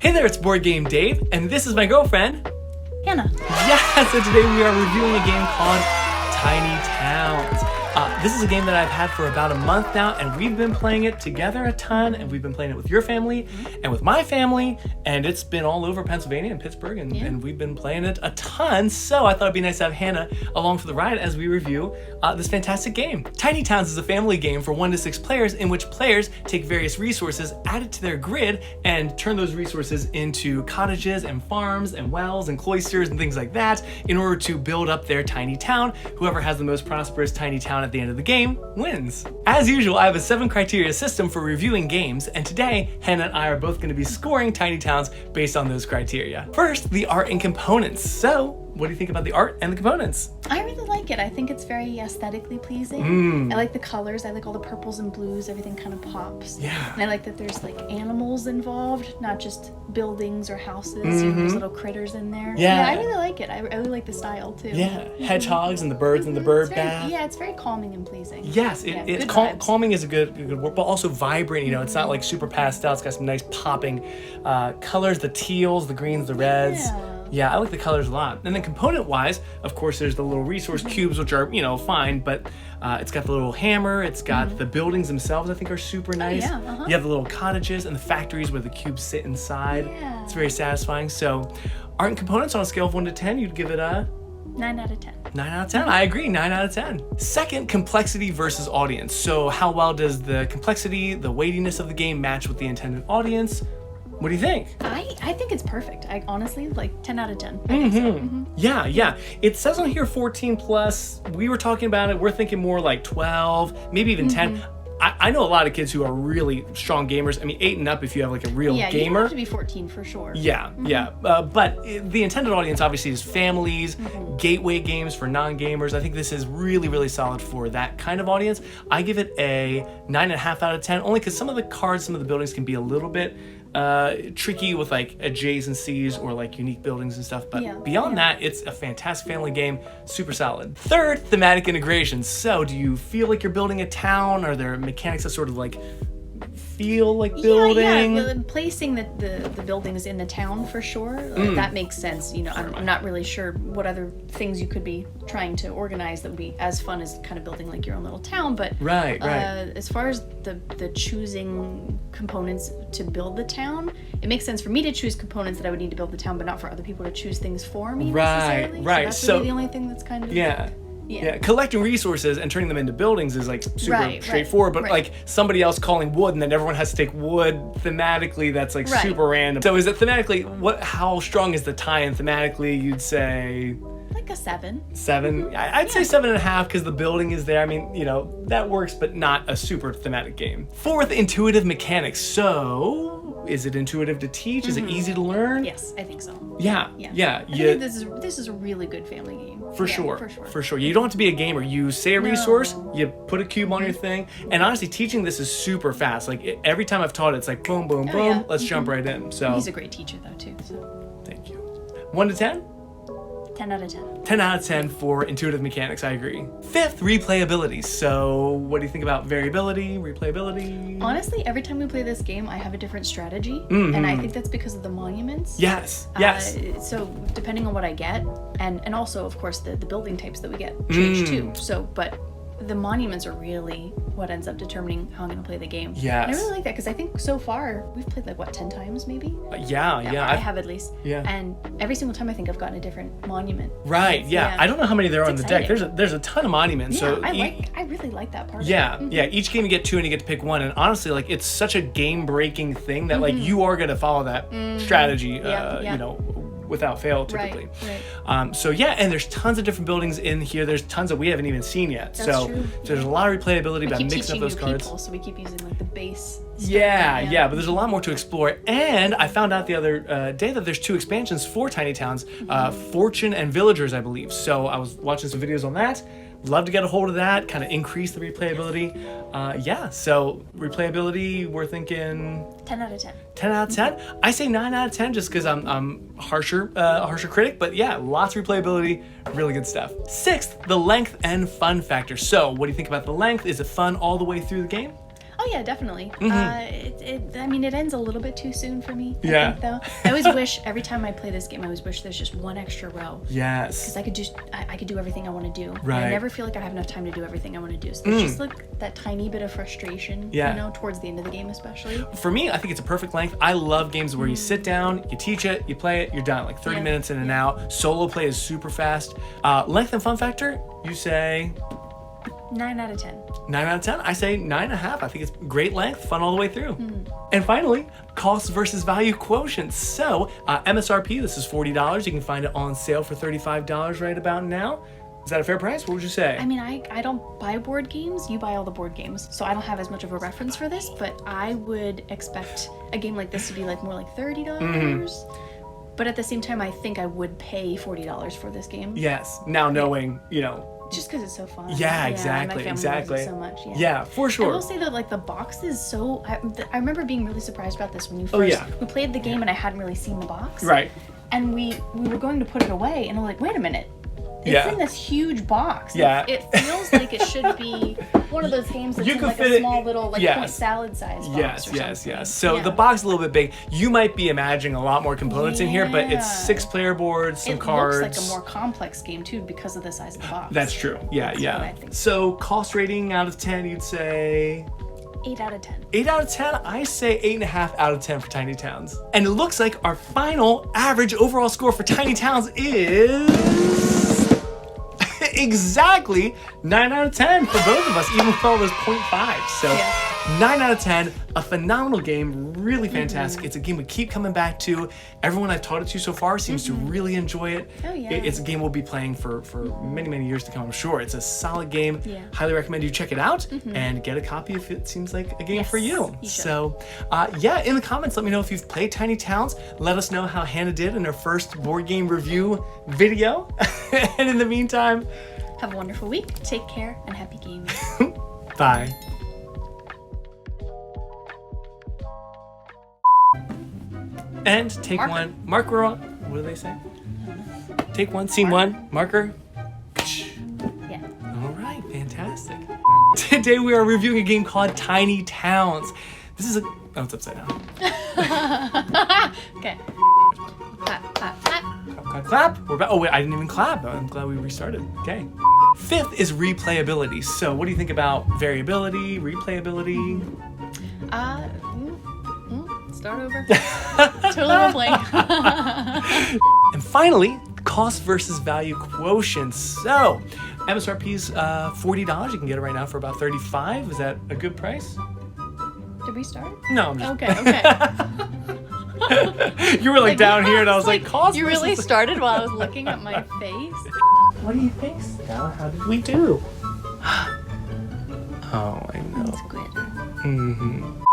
Hey there, it's BoardGameDave, and this is my girlfriend, Hannah. Yes, and today we are reviewing a game called Tiny Towns. This is a game that I've had for about a month now, and we've been playing it together a ton, and we've been playing it with your family and with my family, and it's been all over Pennsylvania and Pittsburgh, and we've been playing it a ton, so I thought it'd be nice to have Hannah along for the ride as we review this fantastic game. Tiny Towns is a family game for 1 to 6 players in which players take various resources, add it to their grid, and turn those resources into cottages and farms and wells and cloisters and things like that in order to build up their tiny town. Whoever has the most prosperous tiny town at the end of the game wins. As usual, I have a 7 criteria system for reviewing games, and today Hannah and I are both going to be scoring tiny towns based on those criteria. First, the art and components. So, what do you think about the art and the components? I really like it. I think it's very aesthetically pleasing. I like the colors. I like all the purples and blues. Everything kind of pops. Yeah. And I like that there's like animals involved, not just buildings or houses. You know, there's little critters in there. Yeah. I really like it. I really like the style too. Yeah, hedgehogs and the birds and the bird It's very, bath. yeah, it's very calming and pleasing. Yes, it's calming is a good word, but also vibrant. You know, it's not like super pastel. It's got some nice popping colors, the teals, the greens, the reds. Yeah, I like the colors a lot. And then component-wise, of course, there's the little resource cubes, which are, you know, fine, but it's got the little hammer, it's got the buildings themselves, I think, are super nice. You have the little cottages and the factories where the cubes sit inside. It's very satisfying. So, art and components on a scale of 1 to 10, you'd give it a 9 out of 10. 9 out of 10. I agree, 9 out of 10. Second, complexity versus audience. So how well does the complexity, the weightiness of the game match with the intended audience? What do you think? I think it's perfect. I honestly, like 10 out of 10. I think so. Yeah. It says on here 14 plus. We were talking about it. We're thinking more like 12, maybe even 10. I know a lot of kids who are really strong gamers. I mean, 8 and up if you have like a real gamer. Yeah, you have to be 14 for sure. But the intended audience obviously is families, gateway games for non-gamers. I think this is really, really solid for that kind of audience. I give it a 9.5 out of 10, only because some of the cards, some of the buildings can be a little bit tricky with like adjacencies or like unique buildings and stuff, but beyond that, it's a fantastic family game, super solid. Third, thematic integration. So do you feel like you're building a town? Are there mechanics that sort of like feel like building? Yeah, placing the buildings in the town for sure. That makes sense. You know, I'm not really sure what other things you could be trying to organize that would be as fun as kind of building like your own little town. But right. As far as the choosing components to build the town, it makes sense for me to choose components that I would need to build the town, but not for other people to choose things for me necessarily. Right. So that's really the only thing that's kind of Yeah, collecting resources and turning them into buildings is like super straightforward, but like somebody else calling wood and then everyone has to take wood thematically, that's like super random. So is it thematically, how strong is the tie-in thematically, you'd say? Like a 7. 7? I'd say 7.5 because the building is there. I mean, you know, that works, but not a super thematic game. Fourth, intuitive mechanics. So, is it intuitive to teach? Is it easy to learn? Yes, I think so. Yeah. I think this is a really good family game. For sure. You don't have to be a gamer. You say a resource, you put a cube on your thing, and honestly, teaching this is super fast. Like every time I've taught it, it's like boom, boom, boom. Let's jump right in. So he's a great teacher though too. So thank you. 1 to 10? 10 out of 10. 10 out of 10 for intuitive mechanics, I agree. Fifth, replayability. So what do you think about variability, replayability? Honestly, every time we play this game, I have a different strategy. And I think that's because of the monuments. Yes. So depending on what I get, and also, of course, the building types that we get change too. So, but the monuments are really what ends up determining how I'm going to play the game. Yes. And I really like that because I think so far we've played like, what, 10 times maybe? Yeah. I have at least. Yeah. And every single time I think I've gotten a different monument. Right, yeah. I don't know how many there are on the deck. There's a ton of monuments. Yeah, so I really like that part. Yeah, each game you get 2 and you get to pick 1. And honestly, like it's such a game-breaking thing that like you are going to follow that strategy, you know, without fail typically. Right. So yeah, and there's tons of different buildings in here. There's tons that we haven't even seen yet. That's true. There's a lot of replayability about mixing up those cards. People, so we keep using like the base. Yeah, but there's a lot more to explore. And I found out the other day that there's 2 expansions for Tiny Towns, Fortune and Villagers, I believe. So I was watching some videos on that. Love to get a hold of that, kind of increase the replayability. So replayability, we're thinking 10 out of 10. 10 out of 10. I say 9 out of 10 just because I'm a harsher critic, but yeah, lots of replayability, really good stuff. Sixth, the length and fun factor. So what do you think about the length? Is it fun all the way through the game? Oh yeah, definitely. I mean, it ends a little bit too soon for me. Yeah. I think, though. I always wish every time I play this game, I always wish there's just one extra row. Yes. Because I could do everything I want to do. Right. And I never feel like I have enough time to do everything I want to do. So there's just like that tiny bit of frustration. Yeah. You know, towards the end of the game, especially. For me, I think it's a perfect length. I love games where you sit down, you teach it, you play it, you're done. Like 30 minutes in and out. Solo play is super fast. Length and fun factor, you say 9 out of 10. 9 out of 10. I say 9.5. I think it's great length, fun all the way through. And finally, cost versus value quotient. So MSRP, this is $40. You can find it on sale for $35 right about now. Is that a fair price? What would you say? I mean, I don't buy board games. You buy all the board games. So I don't have as much of a reference for this, but I would expect a game like this to be like more like $30. But at the same time, I think I would pay $40 for this game. Yes. Now knowing, you know, just because it's so fun. Yeah, and exactly, my family exactly. loves it so much. Yeah, for sure. I will say that like the box is so. I remember being really surprised about this when you first. We played the game and I hadn't really seen the box. Right. And we were going to put it away and I'm like, wait a minute. It's in this huge box. Yeah. It feels like it should be one of those games that's You in could like fit a it- small little like yes. point salad size box or something. So the box is a little bit big. You might be imagining a lot more components in here, but it's 6 player boards, some cards. It looks like a more complex game too because of the size of the box. That's true. Yeah, That's what I think. So cost rating out of 10, you'd say 8 out of 10. 8 out of 10. I say 8.5 out of 10 for Tiny Towns. And it looks like our final average overall score for Tiny Towns is exactly 9 out of 10 for both of us, even with all those 0.5. So 9 out of 10, a phenomenal game, really fantastic. It's a game we keep coming back to. Everyone I've taught it to so far seems to really enjoy it. Oh, yeah. It's a game we'll be playing for many, many years to come, I'm sure. It's a solid game. Yeah. Highly recommend you check it out and get a copy if it seems like a game for you. You should. So, in the comments, let me know if you've played Tiny Towns. Let us know how Hannah did in her first board game review video. And in the meantime, have a wonderful week. Take care and happy gaming. bye. And take one. Marker. What do they say? Take one. Scene one. Marker. Yeah. All right. Fantastic. Today we are reviewing a game called Tiny Towns. This is a... Oh, it's upside down. Okay. Clap, clap, clap. Clap, clap, clap. We're back. Oh, wait. I didn't even clap. I'm glad we restarted. Okay. 5th is replayability. So what do you think about variability, replayability? Start over. Totally role playing. And finally, cost versus value quotient. So, MSRP's $40. You can get it right now for about $35. Is that a good price? Did we start? No, I'm just... Okay. You were like down here and I was like, cost You versus... really started while I was looking at my face? What do you think, Stella? How did we do? Oh, I know. It's good. Mm-hmm.